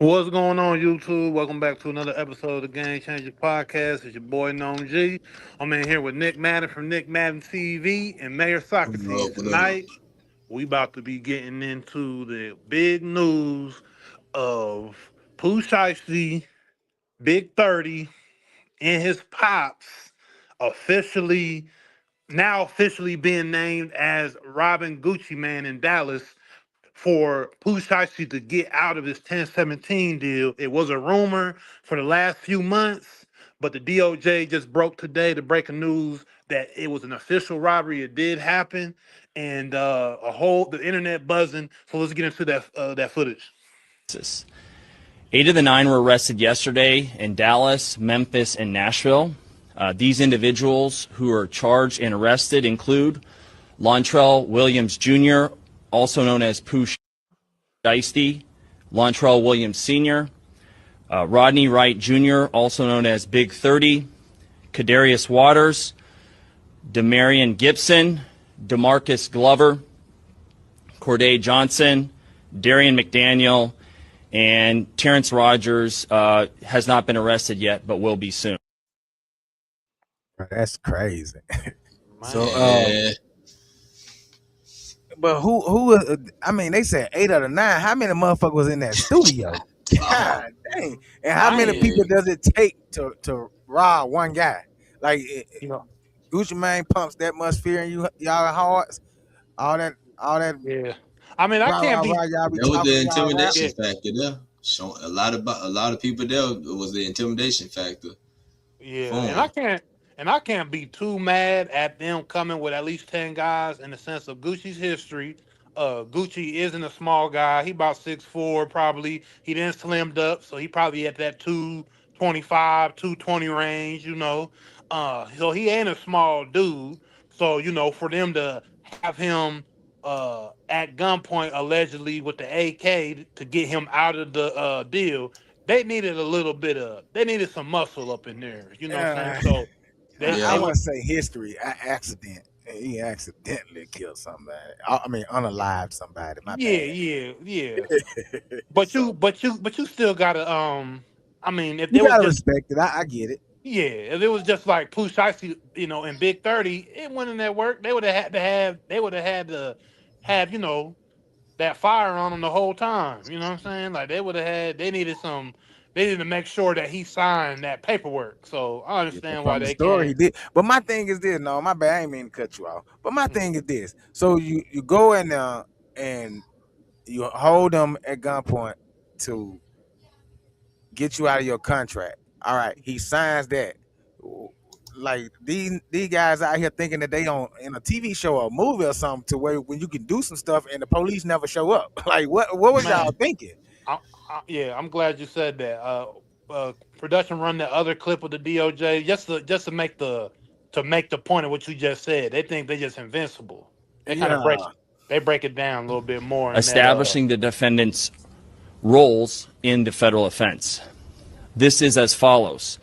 What's going on, YouTube? Welcome back to another episode of the Game Changer Podcast. It's your boy, Gnome G. I'm in here with Nick Madden from Nick Madden TV and Mayor What Socrates. up? What up? Tonight, we about to be getting into the big news of Pooh Shiesty, Big 30, and his pops officially officially being named as Robin Gucci Man in Dallas for Pooh Shiesty to get out of his 1017 deal. It was a rumor for the last few months, but the DOJ just broke today the breaking news that it was an official robbery. It did happen, and the internet buzzing. So let's get into that footage. Eight of the nine were arrested yesterday in Dallas, Memphis, and Nashville. These individuals who are charged and arrested include Lontrell Williams Jr., also known as Pooh Shiesty, Lontrell Williams Sr., Rodney Wright Jr., also known as Big 30, Kadarius Waters, Demarion Gibson, DeMarcus Glover, Corday Johnson, Darian McDaniel, and Terrence Rogers has not been arrested yet, but will be soon. That's crazy. So, Yeah. but who? I mean, they said 8 out of 9. How many motherfuckers was in that studio? God dang! And how many people does it take to rob one guy? Like Gucci Mane pumps that much fear in y'all hearts. All that. Yeah. I mean, I can't be. Y'all be That was talking the y'all rap. intimidation factor there. Showing a lot of people there was the intimidation factor. Yeah, Fun. and I can't be too mad at them coming with at least 10 guys in the sense of Gucci's history. Gucci isn't a small guy. He about 6'4", probably. He then slimmed up, so he probably at that 225, 220 range, So he ain't a small dude. So, for them to have him at gunpoint allegedly with the AK to get him out of the deal, they needed they needed some muscle up in there. You know what I'm saying? So I want to say history. He accidentally killed somebody. I mean, unalived somebody. My bad. yeah. But you still gotta I mean, if You it was gotta just respect it. I get it. if it was just like Pooh Shiesty, in Big 30, it wouldn't have worked. They would have had to have, that fire on him the whole time. You know what I'm saying? Like they needed to make sure that he signed that paperwork. So I understand why From the they story he can't. did. But my thing is this. No, my bad. I ain't mean to cut you off. But my thing is this. So you go in there and you hold them at gunpoint to get you out of your contract. All right, he signs that. Like these guys out here thinking that they on in a TV show or a movie or something to where when you can do some stuff and the police never show up. Like what was y'all Man, thinking? yeah, I'm glad you said that. Production run the other clip of the DOJ just to make the point of what you just said. They think they're just invincible. They kind of Yeah. break it down a little bit more. Establishing the defendant's roles in the federal offense. This is as follows.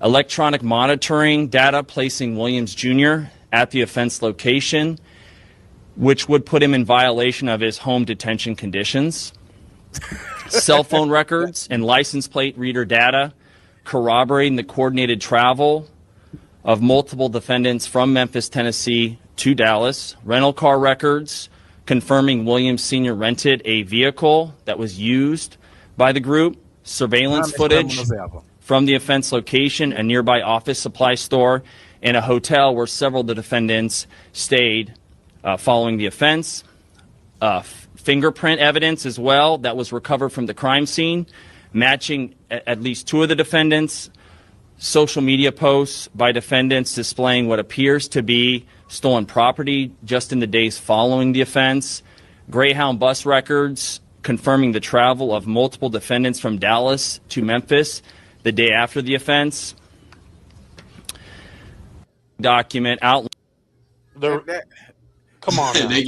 Electronic monitoring data placing Williams Jr. at the offense location, which would put him in violation of his home detention conditions. Cell phone records and license plate reader data corroborating the coordinated travel of multiple defendants from Memphis, Tennessee to Dallas. Rental car records confirming Williams Sr. rented a vehicle that was used by the group. Surveillance footage from the offense location, a nearby office supply store, and a hotel where several of the defendants stayed following the offense. Fingerprint evidence as well that was recovered from the crime scene, matching at least 2 of the defendants. Social media posts by defendants displaying what appears to be stolen property just in the days following the offense. Greyhound bus records confirming the travel of multiple defendants from Dallas to Memphis the day after the offense. Document outline. Come on, now. they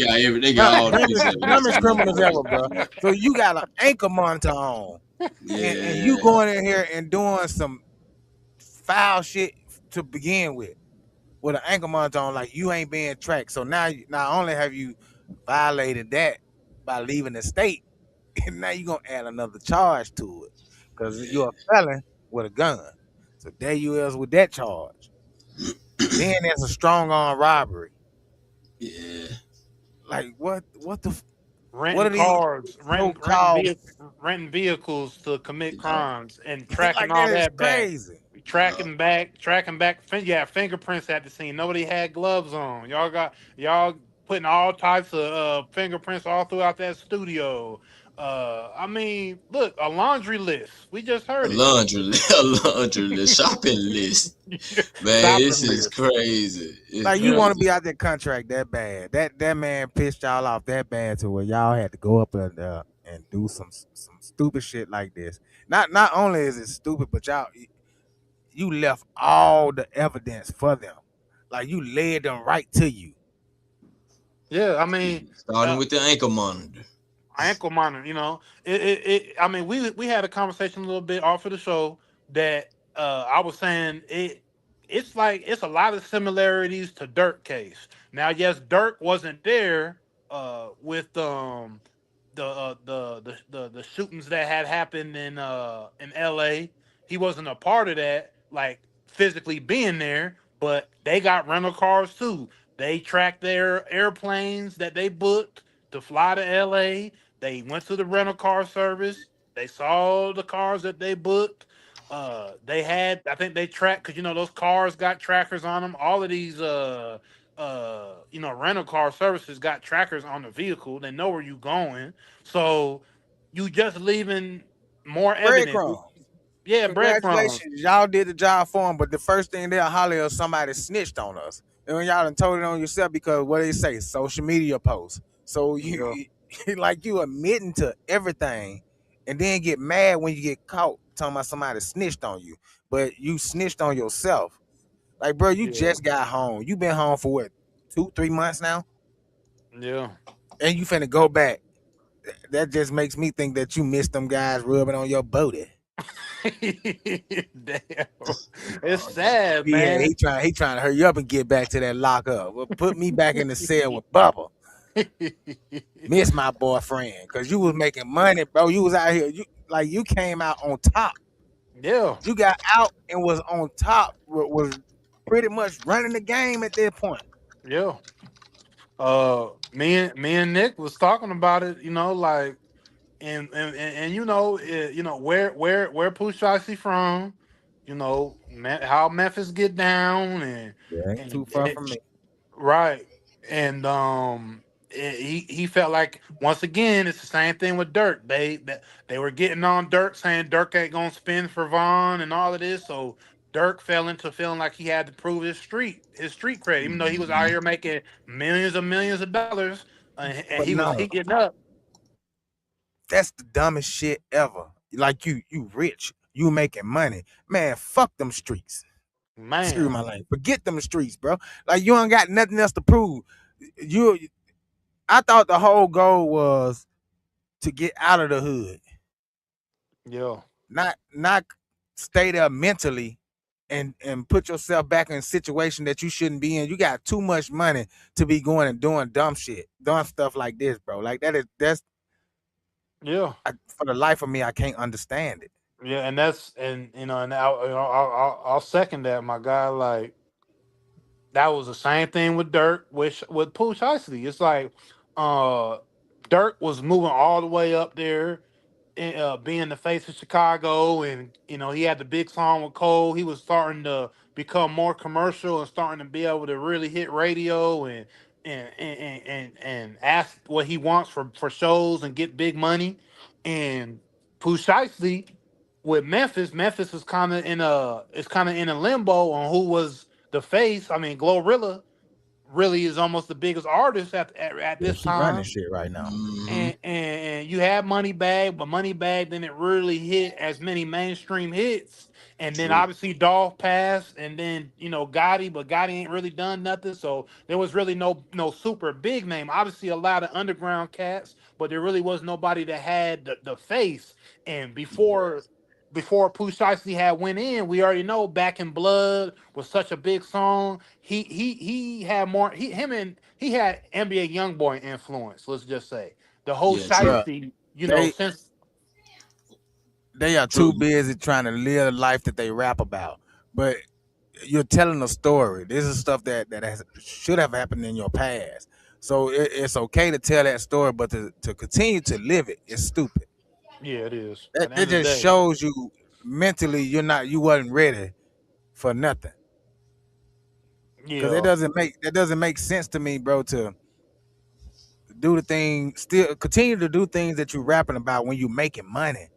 got all the the dumbest criminals ever, bro. So you got an anchor monitor on, and you going in here and doing some foul shit to begin with an anchor monitor on, like you ain't being tracked. So now, not only have you violated that by leaving the state, And now you're gonna add another charge to it because you're a felon with a gun. So there you is with that charge. Then there's a strong arm robbery. Yeah. Like what the what renting are these cars, so called renting vehicles to commit Yeah. crimes, and tracking like that all is that back, crazy. Yeah. tracking back. Yeah, fingerprints at the scene. Nobody had gloves on. Y'all putting all types of fingerprints all throughout that studio. I mean, look, a laundry list. We just A heard it. laundry list, a laundry list, shopping list. Man, this Shopping is list. crazy. It's Like you Yeah, want to crazy. be out that contract that bad. That man pissed y'all off that bad to where y'all had to go up and do some stupid shit like this. Not only is it stupid, but you left all the evidence for them. Like you led them right to you. yeah. I mean, Starting uh, with the ankle monitor. ankle monitor. I mean, we had a conversation a little bit off of the show that I was saying it's like it's a lot of similarities to Dirk case. Now, yes, Dirk wasn't there with the shootings that had happened in L.A. He wasn't a part of that, like physically being there. But they got rental cars too. They tracked their airplanes that they booked to fly to L.A. They went to the rental car service. They saw the cars that they booked. They had, I think they tracked because those cars got trackers on them. All of these, rental car services got trackers on the vehicle. They know where you going, so you just leaving more evidence. Breadcrumbs. Yeah, breadcrumbs. Congratulations, y'all did the job for them. But the first thing they'll holler is somebody snitched on us, and when y'all done told it on yourself because what they say, social media posts. So Yeah, like you admitting to everything, and then get mad when you get caught talking about somebody snitched on you, but you snitched on yourself. Like, bro, you yeah, just got home. You been home for what, 2, 3 months now, yeah. and you finna go back. That just makes me think that you missed them guys rubbing on your booty. Damn, it's sad, Yeah, man. he trying to hurry up and get back to that lockup. Well, put me back in the cell with Bubba. Miss my boyfriend, cause you was making money, bro. You was out here. You came out on top. Yeah, You got out and was on top. Was pretty much running the game at that point. yeah. Me and Nick was talking about it. Like and where Pooh Shiesty from. How Memphis get down Yeah, ain't too far and from me. right. And he felt like once again it's the same thing with Dirk. They were getting on Dirk saying Dirk ain't gonna spin for Vaughn and all of this. So Dirk fell into feeling like he had to prove his street credit, even though he was out Mhm. here making millions of dollars, and But he was no, heating up. that's the dumbest shit ever. Like you rich, you making money, man. Fuck them streets. Screw Man, my life. Forget them streets, bro. Like you ain't got nothing else to prove. You, I thought the whole goal was to get out of the hood, yeah, not stay there mentally and put yourself back in a situation that you shouldn't be in. You got too much money to be going and doing dumb shit, doing stuff like this, bro. Like that's yeah. for the life of me, I can't understand it. Yeah, and that's and I'll second that, my guy. Like that was the same thing with Dirk with Pooh Shiesty. It's like uh Dirk was moving all the way up there, being the face of Chicago, and he had the big song with Cole. He was starting to become more commercial and starting to be able to really hit radio and ask what he wants for shows and get big money. And Pooh Shiesty with Memphis is kind of in a limbo on who was the face. I mean, Glorilla really is almost the biggest artist at Yeah, this she running time. shit right now. Mhm. And you had Moneybag, but Moneybag didn't really hit as many mainstream hits. And then True. obviously Dolph passed, and then Gotti, but Gotti ain't really done nothing. So there was really no super big name. Obviously a lot of underground cats, but there really was nobody that had the face. And before Pooh Shiesty had went in, we already know Back in Blood was such a big song. He had more he him and he had NBA YoungBoy influence. Let's just say the whole Yeah, true. Bruh, Shiesty. They Since they are True. too busy trying to live the life that they rap about. But you're telling a story. This is stuff should have happened in your past. So it's okay to tell that story, but to continue to live it is stupid. yeah, it is. That At the that end of the just day, shows you mentally you wasn't ready for nothing. Cause yeah, that doesn't make sense to me, bro. To do the thing, still continue to do things that you're rapping about when you're making money.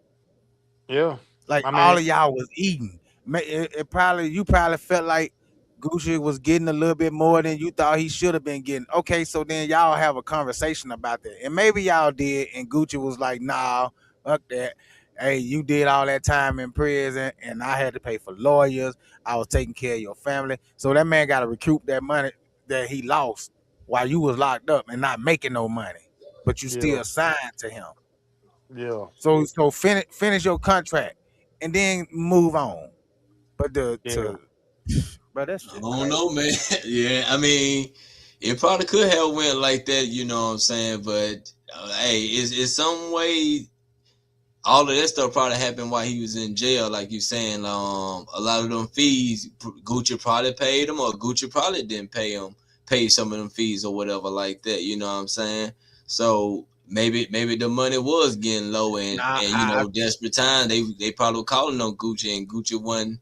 yeah. Like I all mean, of y'all was eating. It probably you probably felt like Gucci was getting a little bit more than you thought he should have been getting. Okay, so then y'all have a conversation about that, and maybe y'all did, and Gucci was like, "Nah, fuck that. Hey, you did all that time in prison, and I had to pay for lawyers. I was taking care of your family, so that man got to recoup that money that he lost while you was locked up and not making no money, but you yeah, still signed to him. yeah, So finish your contract and then move on. But the yeah, to bro, that I shit don't crazy. know, man. Yeah, I mean, it probably could have went like that, you know what I'm saying? But hey, it's some way all of that stuff probably happened while he was in jail, like you saying. A lot of them fees, Gucci probably paid him, or Gucci probably didn't pay some of them fees or whatever like that. You know what I'm saying? So maybe the money was getting low, Nah, and you know desperate time they probably were calling on Gucci, and Gucci wasn't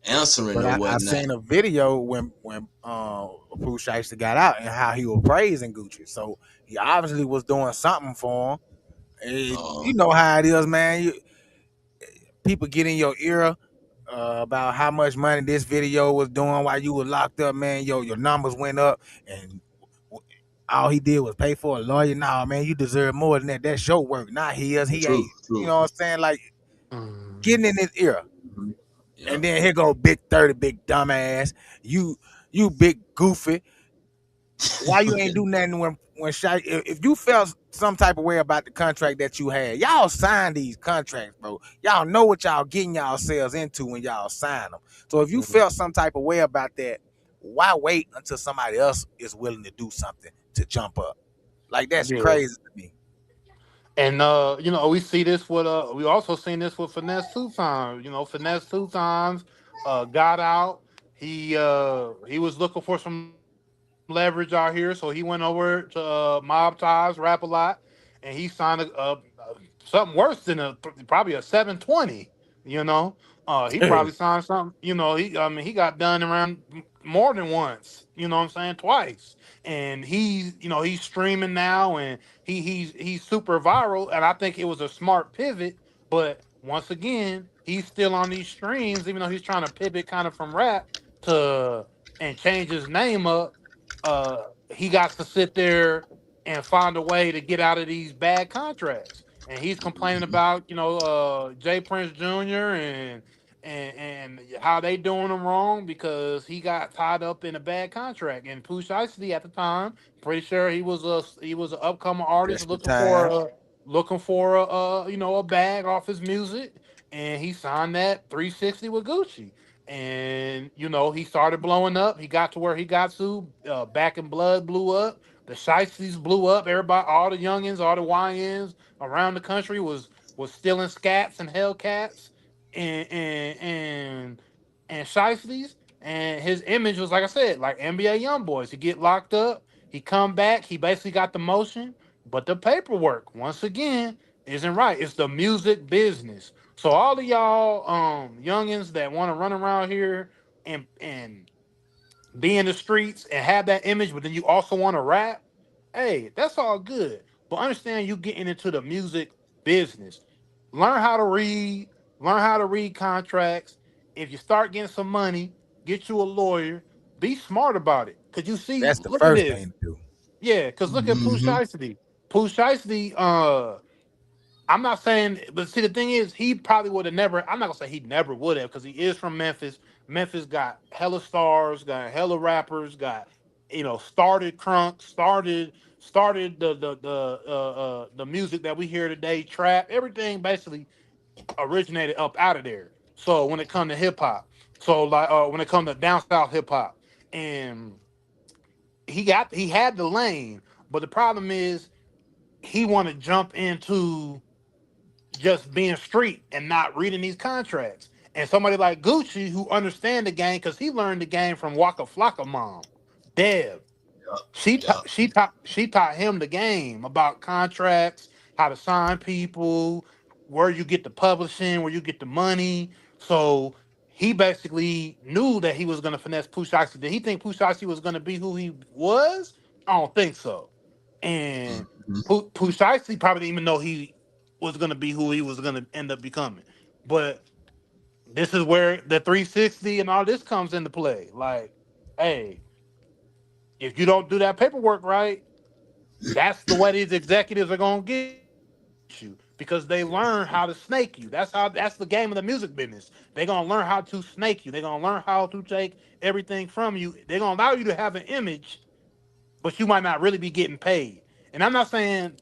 answering but or I whatnot. seen a video when Pooh Shiesty got out and how he was praising Gucci. So he obviously was doing something for him. Uh, You know how it is, man. People get in your ear about how much money this video was doing while you were locked up, man. Your numbers went up, and all he did was pay for a lawyer. Nah, man, you deserve more than that. That's your work, not his. He true, ain't. You true. know what I'm saying? Like mm, getting in his ear, Mhm. Yeah, and then here go Big 30, big dumbass. You you big goofy. Why you ain't do nothing when Shy? If you felt some type of way about the contract that you had, y'all signed these contracts, bro. Y'all know what y'all getting yourselves into when y'all sign them. So if you mm, felt some type of way about that, why wait until somebody else is willing to do something to jump up? Like that's yeah. crazy to me. And we see this with we also seen this with Finesse two times. Finesse two times got out. He was looking for some leverage out here, so he went over to Mob Ties, Rap a Lot, and he signed something worse than probably a 720. He probably signed something. He got done around more than once. You know what I'm saying? Twice. And he's streaming now, and he's super viral. And I think it was a smart pivot. But once again, he's still on these streams, even though he's trying to pivot kind of from rap to and change his name up. He got to sit there and find a way to get out of these bad contracts. And he's complaining about Jay Prince Jr. and how they doing him wrong because he got tied up in a bad contract. And Pooh Shiesty at the time, pretty sure he was an upcoming artist Desperate time. looking for a bag off his music, and he signed that 360 with Gucci. And he started blowing up. He got to where he got to. Back in Blood blew up. The Shiesties blew up. Everybody, all the youngins, all the YNs around the country was stealing scats and Hellcats and Shiesties. And his image was, like I said, like NBA young boys. He get locked up. He come back. He basically got the motion, but the paperwork once again isn't right. It's the music business. So all of y'all youngins that want to run around here and be in the streets and have that image, but then you also want to rap, hey, that's all good. But understand you getting into the music business. Learn how to read, learn how to read contracts. If you start getting some money, get you a lawyer, be smart about it. Cause you see, That's the look at first this. thing to do. Yeah, because look at Pooh hmm Shiesty. Pooh Shiesty, I'm not saying, but see, the thing is, he probably would have never. I'm not gonna say he never would have, because he is from Memphis. Memphis got hella stars, got hella rappers, got started crunk, started the music that we hear today, trap, everything basically originated up out of there. So when it come to hip hop, so like when it come to down south hip hop, and he had the lane, but the problem is he want to jump into just being street and not reading these contracts. And somebody like Gucci who understand the game because he learned the game from Waka Flocka mom, Deb. Yup. She taught him the game about contracts, how to sign people, where you get the publishing, where you get the money. So he basically knew that he was gonna finesse Pushashi. Did he think Pushashi was gonna be who he was? I don't think so. And Mhm. Pushashi probably didn't even know he was gonna be who he was gonna end up becoming. But this is where the 360 and all this comes into play. Like, hey, if you don't do that paperwork right, that's the way these executives are gonna get you because they learn how to snake you. That's the game of the music business. They're gonna learn how to snake you. They're gonna learn how to take everything from you. They're gonna allow you to have an image, but you might not really be getting paid. And I'm not saying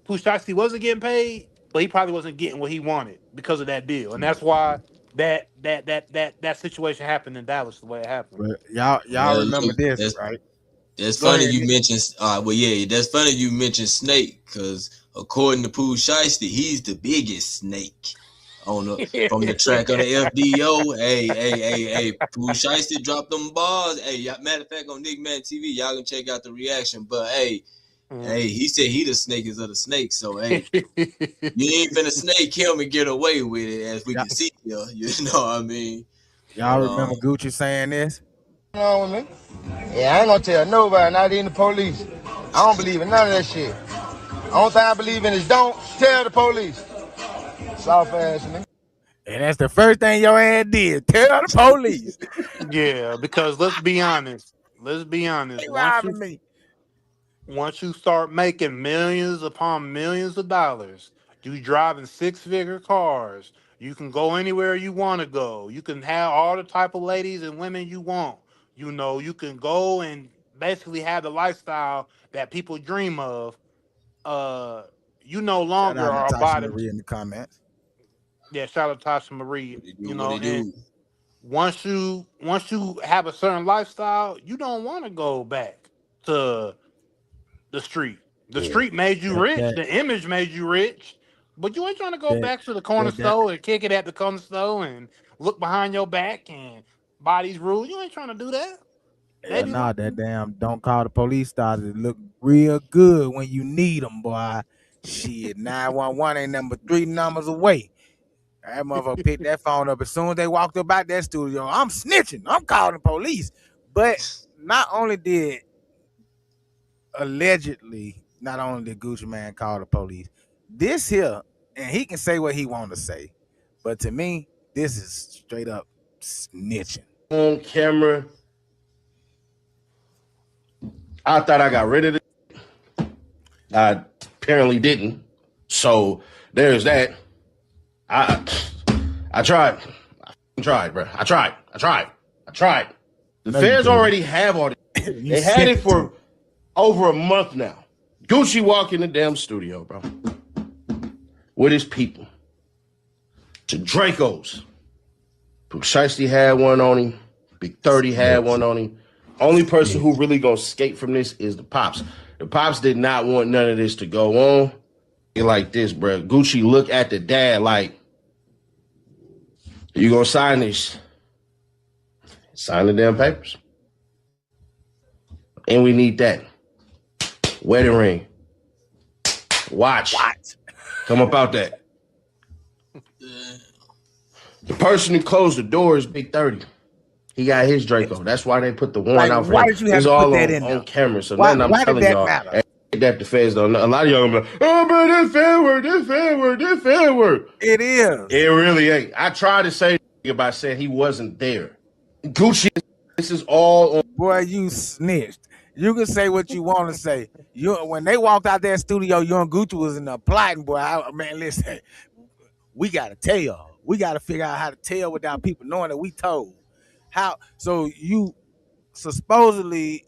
Pushasi wasn't getting paid, but he probably wasn't getting what he wanted because of that deal. And that's why that situation happened in Dallas the way it happened. But y'all Well, remember look, this, right? that's Go funny ahead. you mentioned. Well, yeah, that's funny you mentioned Snake because according to Pooh Shiesty, he's the biggest snake on the from the track of the FDO. Hey, Pooh Shiesty dropped them bars. Hey, matter of fact, on Nick Man TV, y'all can check out the reaction. But hey, he said he the snakest of the snakes. So hey, you ain't finna snake him and get away with it, as we Yeah. can see here. You know what I mean? Y'all But remember Gucci saying this? On with me. Yeah, I ain't gonna tell nobody, not even the police. I don't believe in none of that shit. Only thing I believe in is don't tell the police. Soft ass nigga. And that's the first thing your ass did. Tell the police. Yeah, because let's be honest. Let's be honest. They robbing me. Once you start making millions upon millions of dollars, you driving six-figure cars. You can go anywhere you want to go. You can have all the type of ladies and women you want. You know, you can go and basically have the lifestyle that people dream of. Uh, you no Shout longer out are Natasha about it. Marie in the comments. Yeah, shout out to Tasha Marie. what they You do? What know, they and do? once you have a certain lifestyle, you don't want to go back to the street. The Yeah. street made you That rich. that The image made you rich. But you ain't trying to go that back to the corner that store and kick it at the corner store and look behind your back and buy these rules. You ain't trying to do that. yeah, Maybe nah, that damn don't call the police started to look real good when you need them, boy. Shit, 911 ain't number 3 numbers away. That motherfucker picked that phone up as soon as they walked up out that studio. I'm snitching. I'm calling the police. But not only did allegedly, not only did Gucci Man call the police, this here, and he can say what he want to say, but to me, this is straight up snitching. On camera. I thought I got rid of it. I apparently didn't. So there's that. I tried. I tried, bro. I tried. The No, you feds didn't. already have all this. You They had sent it to for him. over a month now. Gucci walk in the damn studio, bro. With his people. To Draco's. Shiesty had one on him. Big 30 had one on him. Only person who really gonna escape from this is the Pops. The Pops did not want none of this to go on. It like this, bro. Gucci look at the dad like, you gonna sign this? Sign the damn papers. And we need that. Wedding ring. Watch. Come up out that. The person who closed the door is Big 30. He got his Draco. That's why they put the warrant out for Why him. did you have It's to all put that on, in there? on camera. So Why nothing I'm did telling that y'all. matter? Ain't that the feds don't know. A lot of y'all gonna be like, oh, but this fan word. It is. It really ain't. I tried to say by saying he wasn't there. Gucci, this is all on. Boy, you snitched. You can say what you want to say. You when they walked out that studio, you and Gucci was in the plotting, boy. Man, listen, we gotta tell. We gotta figure out how to tell without people knowing that we told. How so you supposedly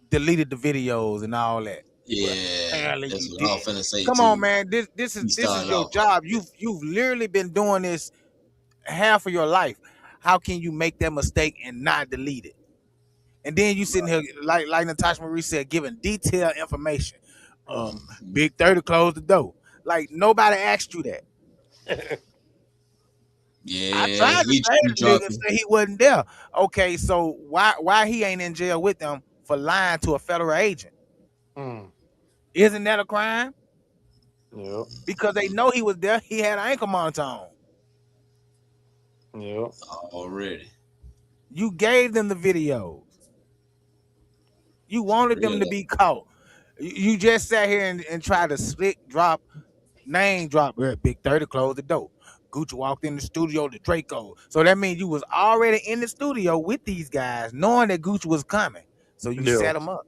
deleted the videos and all that. Yeah, Apparently that's you what I was did. finna say Come too. on, man. This He is started your off job. like that. You've literally been doing this half of your life. How can you make that mistake and not delete it? And then you sitting here like Natasha Marie said, giving detailed information. Mhm. Big 30 closed the door. Like nobody asked you that. I Yeah, tried to he say tree the nigga dropping. say he wasn't there. Okay, so why he ain't in jail with them for lying to a federal agent? Mm. Isn't that a crime? Yep. Because they know he was there. He had an ankle monitor on. Yep. Already. You gave them the videos. You wanted them to Real. be caught. You just sat here and tried to slick drop, name drop. Big 30 closed the door. Gucci walked in the studio to Draco. So that means you was already in the studio with these guys, knowing that Gucci was coming. So you Yeah. set them up.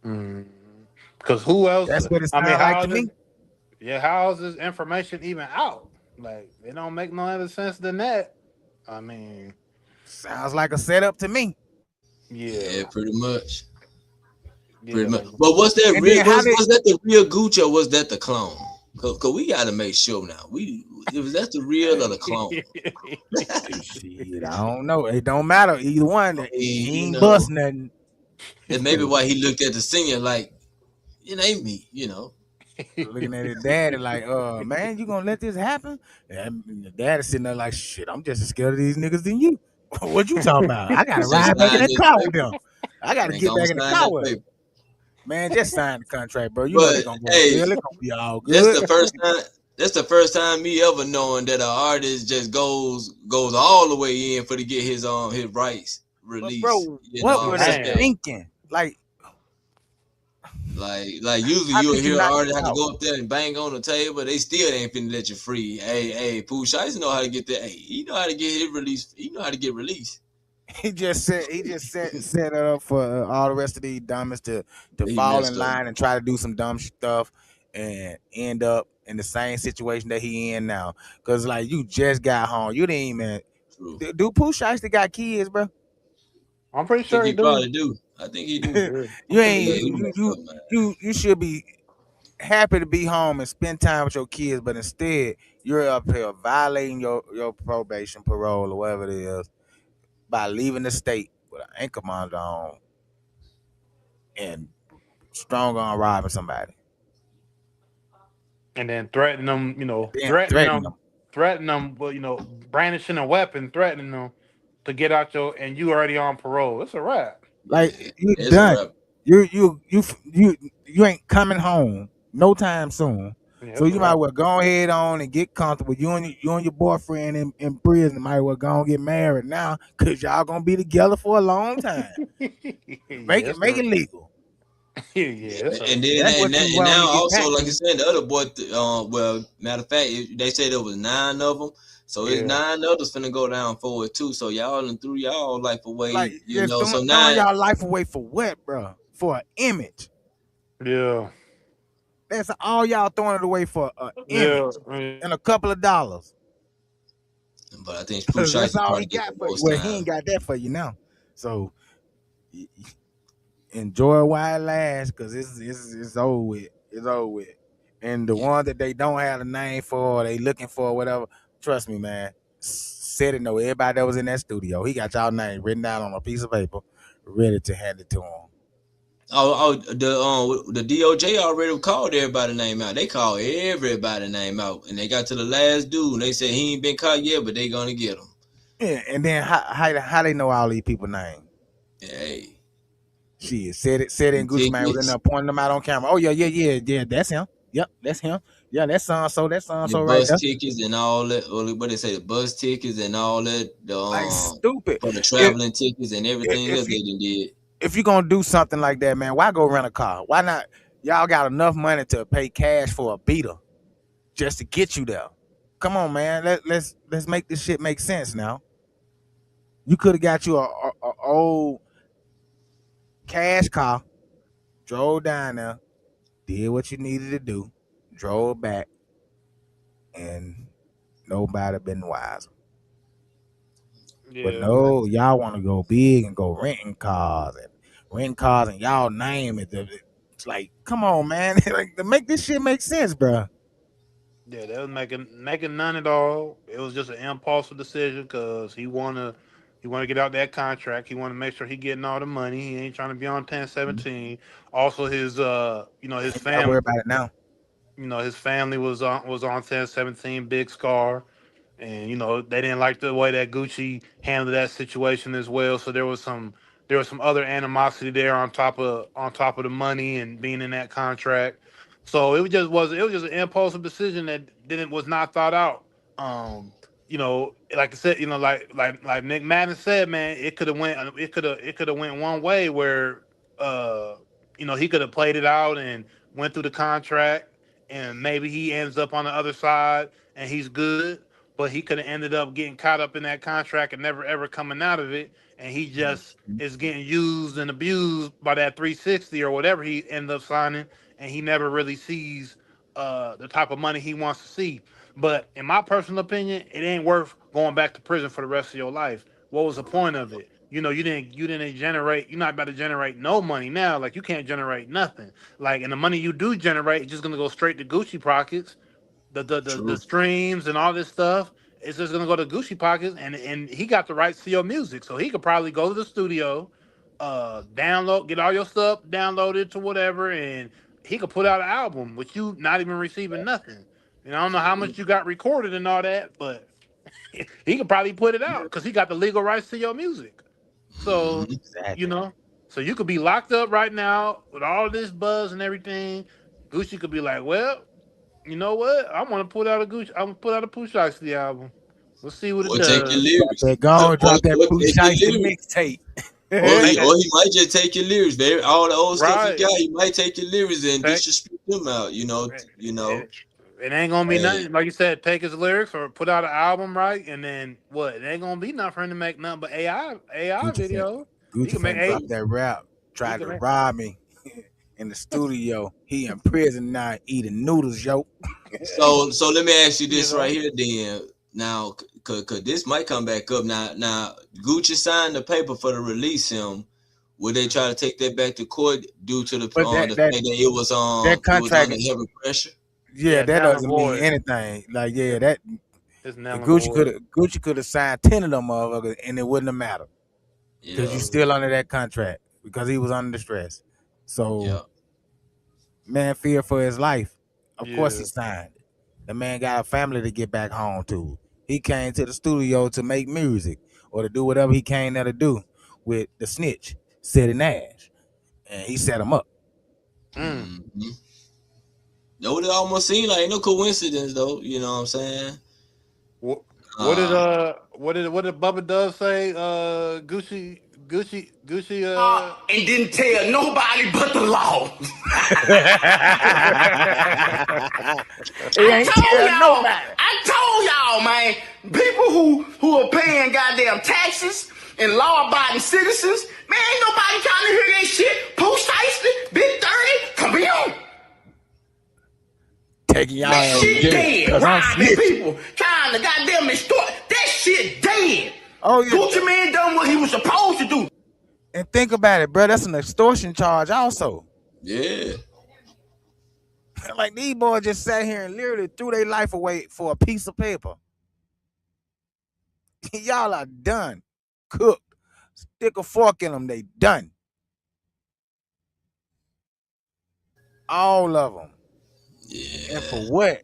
Mm. Cause who else? That's what it I mean, sounds like how to is this? me. Yeah, how is this information even out? Like, it don't make no other sense than that. I mean, Sounds like a setup to me. Yeah, yeah, pretty much. Pretty yeah, much. But was that And real? then how did Was that the real Gucci or was that the clone? Cause we gotta make sure now. Was that the real or the clone? shit? I don't know. It don't matter. Either one. I mean, He ain't bust nothing. and maybe why he looked at the senior like, it ain't me, Looking at his daddy like, man, you gonna let this happen? And the daddy sitting there like, shit, I'm just as scared of these niggas than you. What you talking about? I gotta Just ride back in sign that this car with paper them. I gotta and get gonna back in the sign car that with them. paper. Man, just sign the contract, bro. You know But they gonna go to hey, jail. It's gonna be all that's good. the first time. That's the first time me ever knowing that an artist just goes all the way in for to get his rights But released. bro, You know what what I'm were they saying? man. thinking? Like, Like usually how you'll could you hear an not get artist have to caught? go up there and bang on the table. They still ain't finna let you free. Hey, Pooh Shiesty know how to get that. Hey, he know how to get his release. He know how to get released. He just set it up for all the rest of these dummies to He fall in messed up. line and try to do some dumb stuff and end up in the same situation that he in now. Cause like you just got home, you didn't even True. do Pooh Shiesty got kids, bro? I'm pretty I think sure he he do. probably do. I think he do. Yeah, I'm You pretty ain't sure Yeah, he he do. you messed you up, man. you should be happy to be home and spend time with your kids, but instead you're up here violating your probation, parole, or whatever it is by leaving the state with an ankle monitor on and strong on robbing somebody. And then threatening them, Then threatening them. threatening them, but brandishing a weapon, threatening them to get out and you already on parole. It's a wrap. Like Yeah, you it's a done. rap. You ain't coming home no time soon. Yeah, So it's a you might wrap. well go ahead on and get comfortable. You and your boyfriend in prison might well go and get married now because y'all gonna be together for a long time. Make yeah, it it's a make it legal. yeah, Yeah, it's a and then That's what you and want now to get also back like I to. said, the other boy. Well, matter of fact, they said there was 9 of them, so it's yeah. 9 others finna go down for it too. So y'all and threw y'all life Like away, just So throwing now, y'all life away for what, bro? For an image. Yeah, That's all y'all throwing it away for an yeah, image and a couple of dollars. but I think Pooh That's Shiesty all he probably get the got for you. most Well, he time. ain't got that for you now. So enjoy it while it lasts, cause it's over with. It's over with. And the Yeah, one that they don't have a name for, or they looking for, whatever. Trust me, man. Said it. Know everybody that was in that studio. He got y'all name written down on a piece of paper, ready to hand it to him. the DOJ already called everybody name out. They called everybody name out, and they got to the last dude, and they said he ain't been caught yet, but they gonna get him. Yeah, and then how they know all these people name? Hey, Shit, said it, the and Gucci Man was in tickets, there pointing them out on camera. Oh yeah, that's him. Yep, that's him. Yeah, that's the so right bus there. tickets, and all that. Or what they say, the bus tickets and all that. Like stupid. For the If traveling tickets and everything else if you they done did. if you gonna do something like that, man, why go rent a car? Why not? Y'all got enough money to pay cash for a beater just to get you there. Come on, man. Let's make this shit make sense now. You could have got you a old cash car, drove down there, did what you needed to do, drove back, and nobody been wiser. But yeah. no, y'all want to go big and go renting cars, and y'all name it. It's like, come on, man. Like to make this shit make sense, bro. Yeah, that was making none at all. It was just an impulsive decision because he wanna get out that contract. He want to make sure he getting all the money. He ain't trying to be on 1017. Also, his Ain't got to worry family. about it now. His family was on 1017 Big Scar, and they didn't like the way that Gucci handled that situation as well. So there was some other animosity there on top of the money and being in that contract. So it was just an impulsive decision that didn't was not thought out. Like I said, like Nick Madden said, man, it could have went one way where uh he could have played it out and went through the contract, and maybe he ends up on the other side and he's good, but he could have ended up getting caught up in that contract and never ever coming out of it, and he just is getting used and abused by that 360 or whatever he ended up signing, and he never really sees the type of money he wants to see. But in my personal opinion, it ain't worth going back to prison for the rest of your life. What was the point of it? You didn't generate. You're not about to generate no money now. Like, you can't generate nothing. Like, and the money you do generate is just gonna go straight to Gucci pockets. The True. streams and all this stuff, it's just gonna go to Gucci pockets, and he got the rights to your music, so he could probably go to the studio, get all your stuff downloaded to whatever, and he could put out an album with you not even receiving nothing. And I don't know how much you got recorded and all that, but he could probably put it out because he got the legal rights to your music. So, Mhm. you Exactly. know, so you could be locked up right now with all this buzz and everything. Gucci could be like, well, you know what? I want to put out a Gucci. I'm gonna put out a Pooh Shiesty album. We'll see what it Or take your does. Drop lyrics. that gone, drop that Or Pooh take your Shiesty lyrics. mixtape. Or Take he it, or he might just take your lyrics, baby. All the old stuff he right. got, he might take your lyrics and Take disrespect them out. it. It ain't gonna be And nothing. Like you said, take his lyrics or put out an album, right? And then what? It ain't gonna be nothing for him to make nothing but AI Gucci fin video. He Gucci can make finna drop eight. that rap. He Tried can to make. rob me in the studio. He in prison now eating noodles, yo. so let me ask you You this right know. here, then. Now, cause this might come back up. Now, Gucci signed the paper for to release him. Would they try to take that back to court due to But the fact that that it was contract, under heavy pressure? yeah, Yeah, that null and doesn't mean void. anything. Like, yeah, It's, that it's null and Gucci void. could have signed 10 of them motherfuckers and it wouldn't have mattered because you Yeah, Mhm. still under that contract because he was under stress. So yeah. man feared for his life. Of course he Yeah. signed it. The man got a family to get back home to. He came to the studio to make music or to do whatever he came there to do with the snitch, City Nash. And he set him up. Mm. Mm-hmm. Though it almost seemed like no coincidence, though. You know what I'm saying? What what did Uh, Bubba Dove say? Gucci. And didn't tell nobody but the law. He ain't tell nobody. I told y'all, man, people who are paying goddamn taxes and law-abiding citizens, man, ain't nobody trying to hear that shit. Post Shiesty, Big 30, come on. Taking y'all That ass to shit jail dead. because I'm Robbing snitching. people, trying to goddamn extort. That shit dead. Oh yeah. Gucci Man done what he was supposed to do. And think about it, bro. That's an extortion charge also. yeah. Like these boys just sat here and literally threw their life away for a piece of paper. Y'all are done. Cooked. Stick a fork in them, they done. All of them. And for Yeah. what?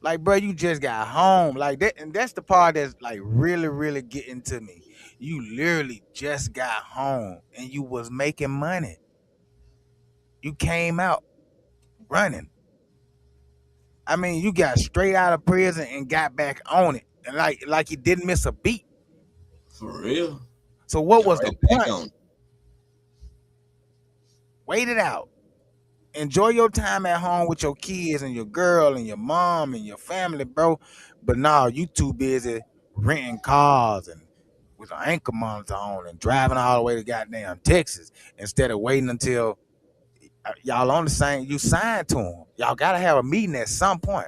Like, bro, you just got home. Like that, and that's the part that's like really, really getting to me. You literally just got home and you was making money. You came out running. I mean, you got straight out of prison and got back on it. And like you didn't miss a beat. For real. So what Got was the right back point? on. Wait it out. Enjoy your time at home with your kids and your girl and your mom and your family, bro. But now you too busy renting cars and with an anchor monitor on and driving all the way to goddamn Texas instead of waiting until y'all on the same. You signed to them. Y'all gotta have a meeting at some point.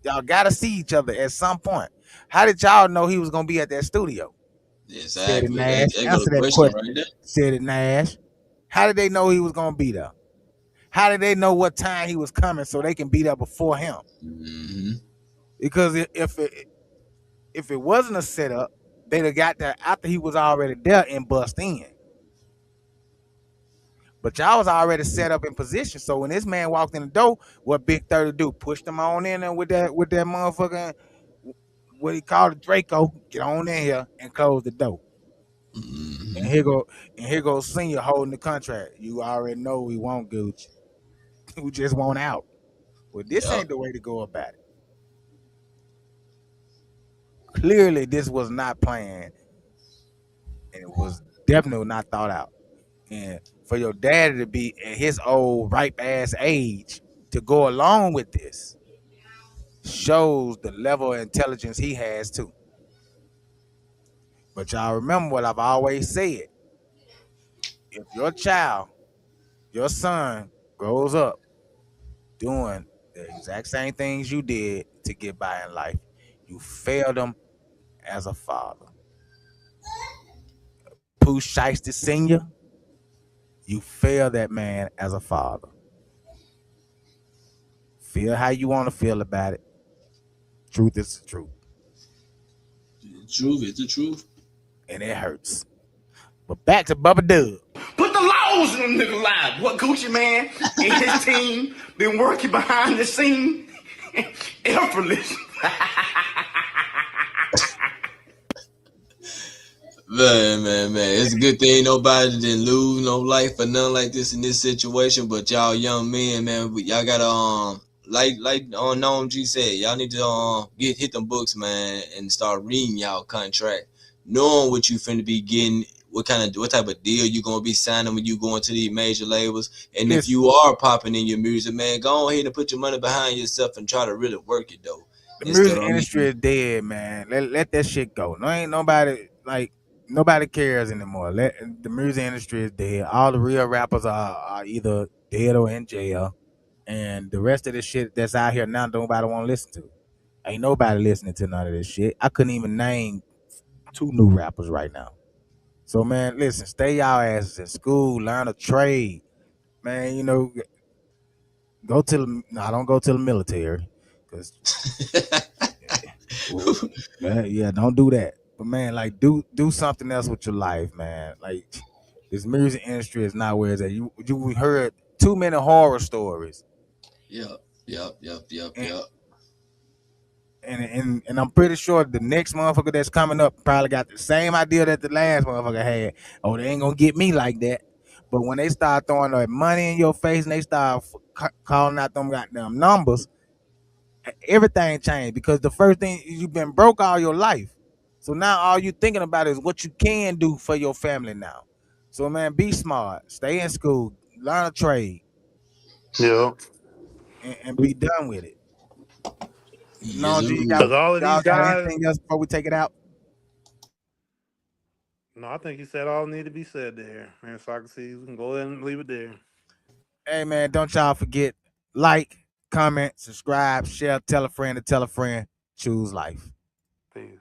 Y'all gotta see each other at some point. How did y'all know he was gonna be at that studio? Said it, Exactly. Nash. That got a Answer that question question. right there. Said it, Nash. How did they know he was gonna be there? How did they know what time he was coming so they can be there before him? Mm-hmm. Because if it wasn't a setup, they'd have got there after he was already there and bust in. But y'all was already set up in position. So when this man walked in the door, what Big 30 do? Pushed him on in there with that motherfucking, what he called it, Draco. Get on in here and close the door. Mm-hmm. And here goes Senior holding the contract. You already know we want Gucci. We just want out. Well, this Yep. ain't the way to go about it. Clearly, this was not planned, and it was definitely not thought out. And for your daddy to be at his old ripe ass age to go along with this shows the level of intelligence he has too. But y'all remember what I've always said. If your child, your son, grows up doing the exact same things you did to get by in life, you failed them as a father. Pooh Shiesty Sr., you failed that man as a father. Feel how you want to feel about it. Truth is the truth. The truth is the truth. And it hurts. But back to Bubba Dub. Put the laws in them nigga live. What Gucci Man and his team been working behind the scene effortless. Man. It's a good thing nobody didn't lose no life or nothing like this in this situation. But y'all young men, man, y'all gotta like Noam G said, y'all need to hit them books, man, and start reading y'all contract, knowing what you finna be getting, what type of deal you gonna be signing when you going to these major labels, and if you are popping in your music, man, go ahead and put your money behind yourself and try to really work it though. The music industry is dead, man. Let that shit go. No, ain't nobody cares anymore. The music industry is dead. All the real rappers are either dead or in jail, and the rest of the shit that's out here now, nobody want to listen to. Ain't nobody listening to none of this shit. I couldn't even name 2 new rappers right now. So man, listen, stay y'all asses in school, learn a trade, man. You know, don't go to the military, cause yeah, don't do that. But man, like do something else with your life, man. Like this music industry is not where it's at. You heard too many horror stories. Yep. And I'm pretty sure the next motherfucker that's coming up probably got the same idea that the last motherfucker had. Oh, they ain't gonna get me like that. But when they start throwing that money in your face and they start calling out them goddamn numbers, everything changed, because the first thing, you've been broke all your life. So now all you thinking about is what you can do for your family now. So man, be smart, stay in school, learn a trade, Yeah. and be done with it. No, Yes, G, Because all of y'all these got guys, anything else before we take it out? no, I think he said all need to be said there. And so I can see we can go ahead and leave it there. Hey man, don't y'all forget, like, comment, subscribe, share, tell a friend to tell a friend. Choose life. Peace.